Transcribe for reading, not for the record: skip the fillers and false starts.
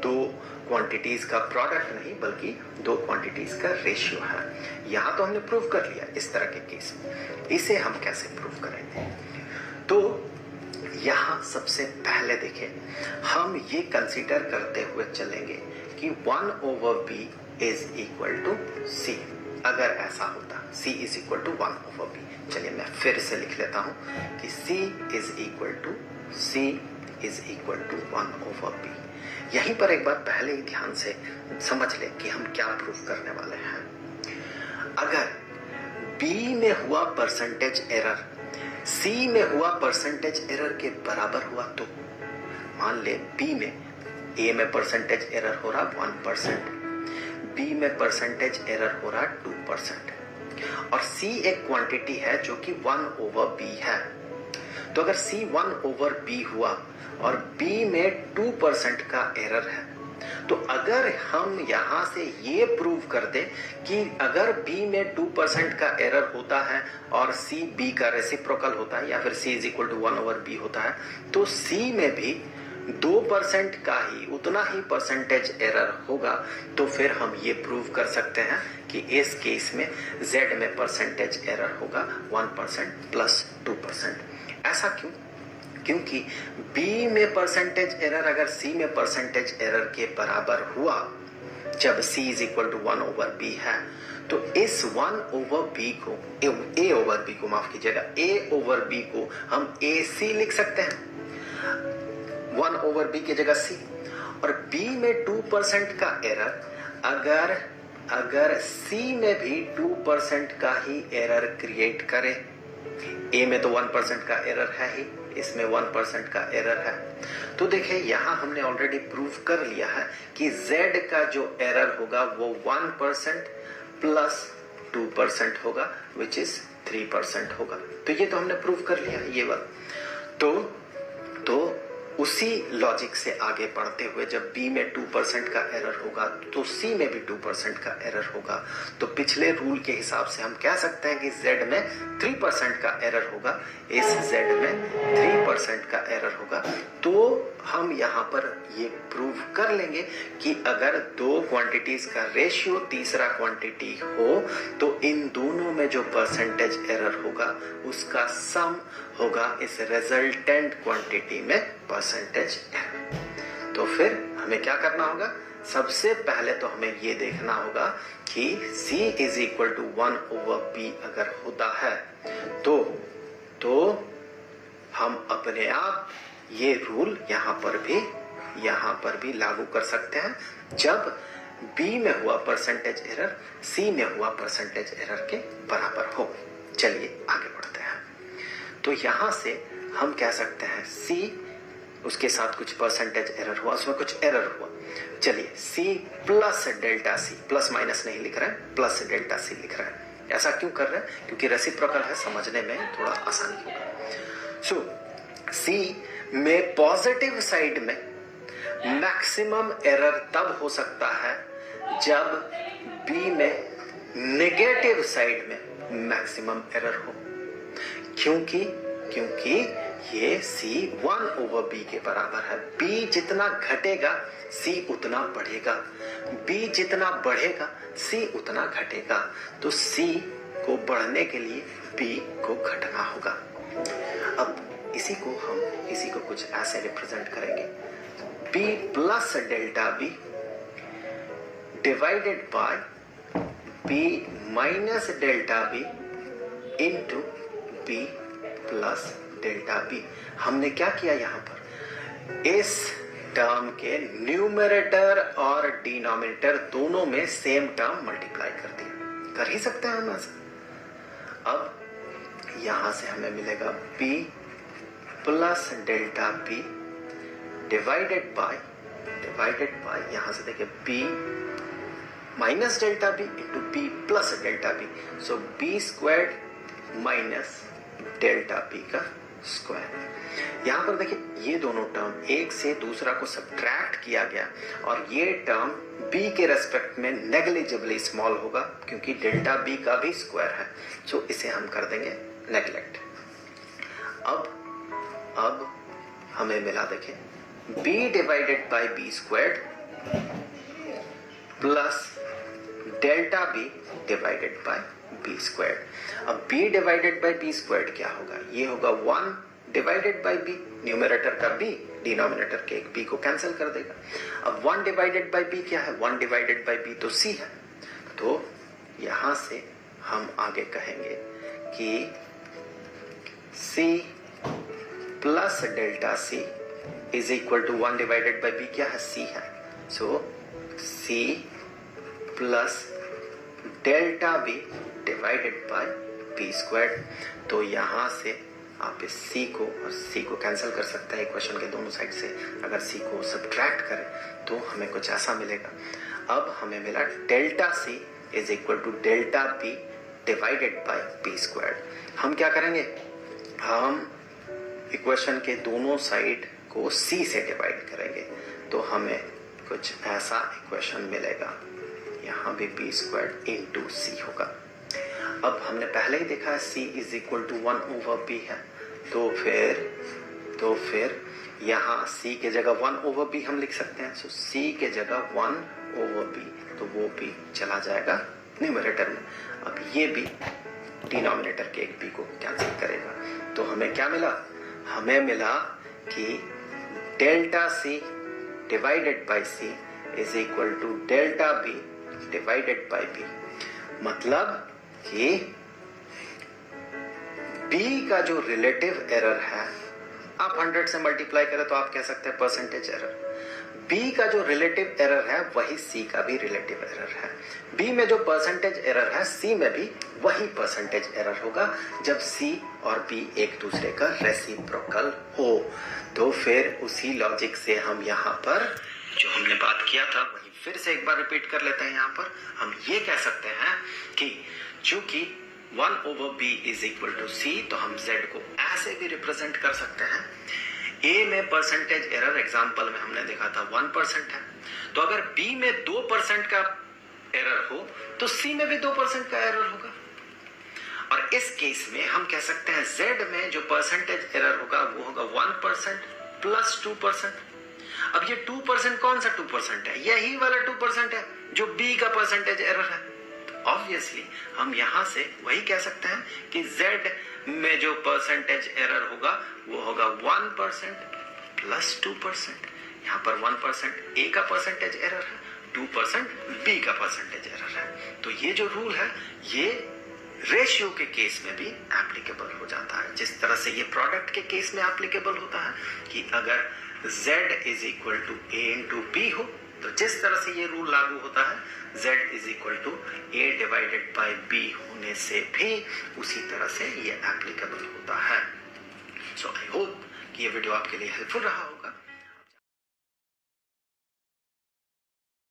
दो क्वांटिटीज का प्रोडक्ट नहीं बल्कि दो क्वांटिटीज का रेशियो है। यहां तो हमने प्रूव कर लिया इस तरह के केस में। इसे हम कैसे प्रूव करेंगे? तो यहां सबसे पहले देखें, हम ये कंसीडर करते हुए चलेंगे कि 1/b is equal to c। अगर ऐसा होता c is equal to 1/b, चलिए मैं फिर से लिख लेता हूं कि c is equal to 1/b। यहीं पर एक बार पहले ही ध्यान से समझ ले कि हम क्या प्रूफ करने वाले हैं। अगर b में हुआ परसेंटेज एरर c में हुआ परसेंटेज एरर के बराबर हुआ तो मान ले b में a में परसेंटेज एरर हो रहा 1%, b में परसेंटेज एरर हो रहा 2% और c एक क्वांटिटी है जो कि 1/b है। तो अगर c 1/b हुआ और b में 2% का एरर है, तो अगर हम यहां से ये प्रूव कर दे कि अगर b में 2% का एरर होता है और c b का रेसिप्रोकल होता है या फिर c is equal to 1/b होता है, तो c में भी 2% का ही उतना ही परसेंटेज एरर होगा। तो फिर हम ये प्रूव कर सकते हैं कि इस केस में z में परसेंटेज एरर होगा 1% प्लस 2%। ऐसा क्यों? क्योंकि b में परसेंटेज एरर अगर c में परसेंटेज एरर के बराबर हुआ जब c is equal to 1/b है, तो इस 1/b को a/b को माफ कीजिएगा a/b को हम ac लिख सकते हैं, 1/b की जगह c। और b में 2% का एरर अगर c में भी 2% का ही एरर क्रिएट करे, a में तो 1% का एरर है ही, इसमें 1% का एरर है, तो देखिए यहां हमने ऑलरेडी प्रूव कर लिया है कि z का जो एरर होगा वो 1% प्लस 2% होगा विच इज 3% होगा। तो ये तो हमने प्रूव कर लिया ये बात। तो उसी लॉजिक से आगे बढ़ते हुए जब b में 2% का एरर होगा तो c में भी 2% का एरर होगा। तो पिछले रूल के हिसाब से हम कह सकते हैं कि z में 3% का एरर होगा, इस z में 3% का एरर होगा। तो हम यहाँ पर ये प्रूव कर लेंगे कि अगर दो क्वांटिटीज का रेशियो तीसरा क्वांटिटी हो तो इन दोनों में जो परसेंटेज एरर होगा उसका सम होगा इस रिजल्टेंट क्वांटिटी में परसेंटेज एरर। तो फिर हमें क्या करना होगा? सबसे पहले तो हमें ये देखना होगा कि c is equal to 1/b अगर होता है तो हम अपने आप ये रूल यहाँ पर भी लागू कर सकते हैं जब b में हुआ परसेंटेज एरर c में हुआ परसेंटेज एरर के बराबर हो। चलिए आगे बढ़ते हैं। तो यहां से हम कह सकते हैं c उसके साथ कुछ परसेंटेज एरर हुआ, उसमें कुछ एरर हुआ। चलिए c plus delta c, plus minus नहीं लिख रहे हैं, प्लस डेल्टा c लिख रहे हैं। ऐसा क्यों कर रहे हैं? क्योंकि रेसिप्रोकल है, समझने में थोड़ा आसानी होगा। सो c में पॉजिटिव साइड में मैक्सिमम एरर तब हो सकता है जब b में नेगेटिव साइड में मैक्सिमम एरर हो। क्योंकि ये c 1/b के बराबर है। b जितना घटेगा c उतना बढ़ेगा, b जितना बढ़ेगा c उतना घटेगा। तो c को बढ़ने के लिए b को घटना होगा। अब इसी को कुछ ऐसे रिप्रेजेंट करेंगे, b plus delta b divided bye b minus delta b into b plus delta b। हमने क्या किया यहाँ पर? इस टर्म के न्यूमरेटर और डिनोमिनेटर दोनों में सेम टर्म मल्टीप्लाई कर दिया। कर ही सकते हैं हम ऐसा। अब यहां से हमें मिलेगा b plus delta b divided bye यहां से देखिए b minus delta b into b plus delta b। सो b squared minus delta b का स्क्वायर। यहां पर देखिए ये दोनों टर्म एक से दूसरा को सब्ट्रैक्ट किया गया और ये टर्म b के रेस्पेक्ट में नेग्लिजिबली स्मॉल होगा क्योंकि डेल्टा b का भी स्क्वायर है। सो इसे हम कर देंगे नेग्लेक्ट। अब हमें मिला देखिए B divided by B squared plus delta B divided by B squared. अब B divided by B squared क्या होगा, ये होगा 1 डिवाइडेड बाई बी, न्यूमरेटर का बी डिनोमिनेटर के एक बी को कैंसिल कर देगा। अब 1 डिवाइडेड बाई बी क्या है, 1 डिवाइडेड बाई बी तो सी है, तो यहां से हम आगे कहेंगे कि C plus delta C is equal to 1 divided by B क्या है, सी है। So C plus delta B divided by B squared. तो यहां से आप इस c को और c को कैंसिल कर सकते हैं इक्वेशन के दोनों साइड से। अगर c को सब्ट्रैक्ट करें तो हमें कुछ ऐसा मिलेगा। अब हमें मिला delta c is equal to delta b divided by B squared. हम क्या करेंगे, हम इक्वेशन के दोनों साइड को c से डिवाइड करेंगे तो हमें कुछ ऐसा इक्वेशन मिलेगा, यहाँ भी बी स्क्वायर्ड इंटू सी होगा। अब हमने पहले ही देखा है c is equal to 1 over b है, तो फिर यहाँ c के जगह 1 ओवर b हम लिख सकते हैं। सो c के जगह 1 ओवर b, तो वो b चला जाएगा न्यूमरेटर में। अब ये b डिनोमिनेटर के एक b को कैंसिल करेगा, तो हमें क्या मिला, हमें मिला कि delta c divided by c is equal to delta b divided by b। मतलब कि b का जो रिलेटिव एरर है, आप 100 से मल्टीप्लाई करें तो आप कह सकते हैं परसेंटेज एरर। b का जो रिलेटिव एरर है वही c का भी रिलेटिव एरर है। b में जो परसेंटेज एरर है c में भी वही परसेंटेज एरर होगा जब c और b एक दूसरे का रेसिप्रोकल हो। तो फिर उसी लॉजिक से हम यहाँ पर जो हमने बात किया था वही फिर से एक बार रिपीट कर लेते हैं। यहाँ पर हम ये कह सकते हैं कि चूंकि 1 over b is equal to c, तो हम z को ऐसे भी रिप्रेजेंट कर सकते हैं। a में परसेंटेज एरर एग्जांपल में हमने देखा था 1% है, तो अगर b में 2% का एरर हो तो c में भी 2% का एरर होगा। और इस केस में हम कह सकते हैं z में जो परसेंटेज एरर होगा वो होगा 1% प्लस 2%। अब ये 2% कौन सा 2% है, यही वाला 2% है जो b का परसेंटेज एरर है। तो ऑब्वियसली हम यहां से वही कह सकते हैं कि z में जो परसेंटेज एरर होगा वो होगा 1% प्लस 2%। यहाँ पर 1% a का परसेंटेज एरर है, 2% b का परसेंटेज एरर है। तो ये जो रूल है ये रेशियो के केस में भी एप्लीकेबल हो जाता है, जिस तरह से ये प्रोडक्ट के केस में एप्लीकेबल होता है कि अगर z is equal to a into b हो, तो जिस तरह से ये रूल लागू होता है z is equal to a divided by b होने से भी उसी तरह से ये एप्लीकेबल होता है। सो आई होप कि ये वीडियो आपके लिए हेल्पफुल रहा होगा।